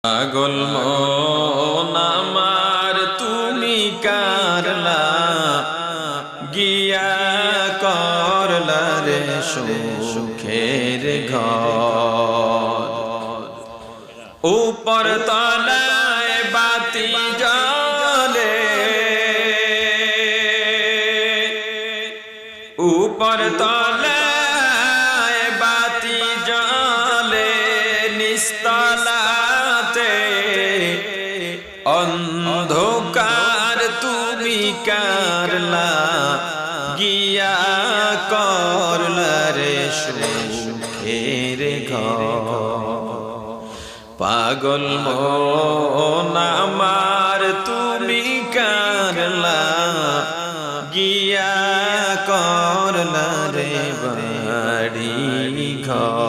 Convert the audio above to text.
পাগল মন আমার তুমি কারলা গিয়া করলা রে সুখের ঘর উপর তলায় বাতি জ্বলে উপর তলায় বাতি জ্বলে নিস্তলাতে অন্ধকার তুমি কারলা গিয়া করলা রে সুখের ঘর পাগল মন আমার তুমি কারলা গিয়া করলা রে বাড়ি ঘর।